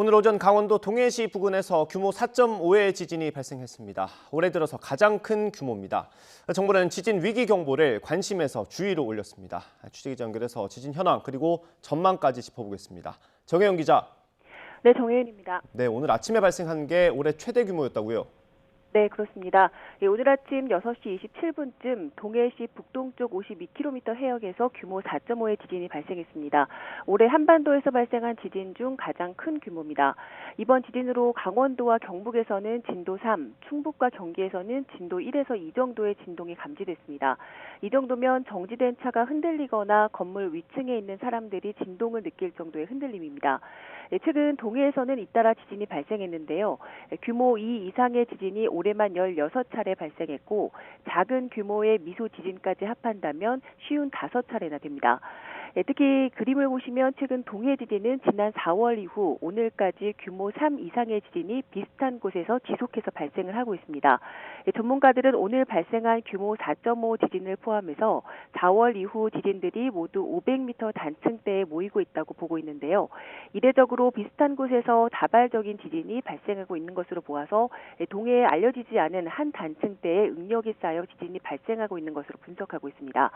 오늘 오전 강원도 동해시 부근에서 규모 4.5의 지진이 발생했습니다. 올해 들어서 가장 큰 규모입니다. 정부는 지진 위기 경보를 관심에서 주의로 올렸습니다. 취재기자 연결해서 지진 현황 그리고 전망까지 짚어보겠습니다. 정혜영 기자. 네, 정혜윤입니다. 네, 오늘 아침에 발생한 게 올해 최대 규모였다고요? 네, 그렇습니다. 오늘 아침 6시 27분쯤 동해시 북동쪽 52km 해역에서 규모 4.5의 지진이 발생했습니다. 올해 한반도에서 발생한 지진 중 가장 큰 규모입니다. 이번 지진으로 강원도와 경북에서는 진도 3, 충북과 경기에서는 진도 1에서 2 정도의 진동이 감지됐습니다. 이 정도면 정지된 차가 흔들리거나 건물 위층에 있는 사람들이 진동을 느낄 정도의 흔들림입니다. 최근 동해에서는 잇따라 지진이 발생했는데요. 규모 2 이상의 지진이 올해만 16차례 발생했고 작은 규모의 미소 지진까지 합한다면 55차례나 됩니다. 특히 그림을 보시면 최근 동해 지진은 지난 4월 이후 오늘까지 규모 3 이상의 지진이 비슷한 곳에서 지속해서 발생을 하고 있습니다. 전문가들은 오늘 발생한 규모 4.5 지진을 포함해서 4월 이후 지진들이 모두 500m 단층대에 모이고 있다고 보고 있는데요. 이례적으로 비슷한 곳에서 다발적인 지진이 발생하고 있는 것으로 보아서 동해에 알려지지 않은 한 단층대에 응력이 쌓여 지진이 발생하고 있는 것으로 분석하고 있습니다.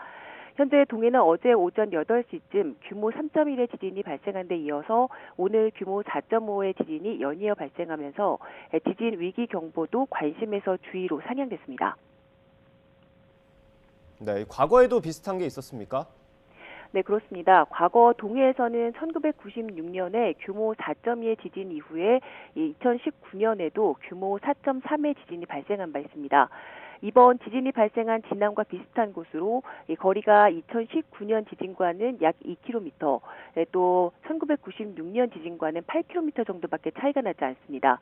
현재 동해는 어제 오전 8시쯤 규모 3.1의 지진이 발생한 데 이어서 오늘 규모 4.5의 지진이 연이어 발생하면서 지진 위기 경보도 관심에서 주의로 상향됐습니다. 네, 과거에도 비슷한 게 있었습니까? 네, 그렇습니다. 과거 동해에서는 1996년에 규모 4.2의 지진 이후에 2019년에도 규모 4.3의 지진이 발생한 바 있습니다. 이번 지진이 발생한 진앙과 비슷한 곳으로 거리가 2019년 지진과는 약 2km, 또 1996년 지진과는 8km 정도밖에 차이가 나지 않습니다.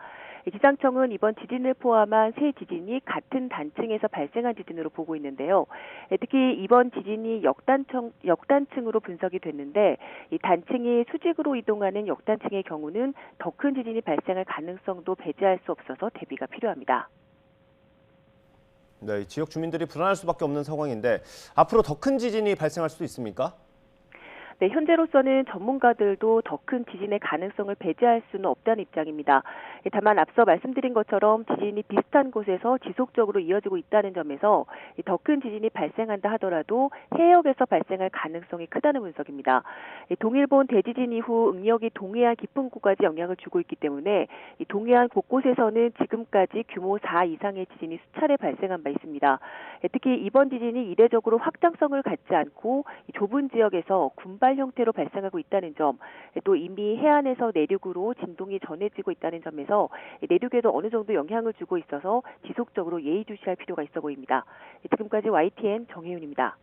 기상청은 이번 지진을 포함한 세 지진이 같은 단층에서 발생한 지진으로 보고 있는데요. 특히 이번 지진이 역단층으로 분석이 됐는데 이 단층이 수직으로 이동하는 역단층의 경우는 더 큰 지진이 발생할 가능성도 배제할 수 없어서 대비가 필요합니다. 네, 지역 주민들이 불안할 수밖에 없는 상황인데 앞으로 더 큰 지진이 발생할 수도 있습니까? 네, 현재로서는 전문가들도 더 큰 지진의 가능성을 배제할 수는 없다는 입장입니다. 다만 앞서 말씀드린 것처럼 지진이 비슷한 곳에서 지속적으로 이어지고 있다는 점에서 더 큰 지진이 발생한다 하더라도 해역에서 발생할 가능성이 크다는 분석입니다. 동일본 대지진 이후 응력이 동해안 깊은 곳까지 영향을 주고 있기 때문에 동해안 곳곳에서는 지금까지 규모 4 이상의 지진이 수차례 발생한 바 있습니다. 특히 이번 지진이 이례적으로 확장성을 갖지 않고 좁은 지역에서 군발 형태로 발생하고 있다는 점, 또 이미 해안에서 내륙으로 진동이 전해지고 있다는 점에서 내륙에도 어느 정도 영향을 주고 있어서 지속적으로 예의주시할 필요가 있어 보입니다. 지금까지 YTN 정혜윤입니다.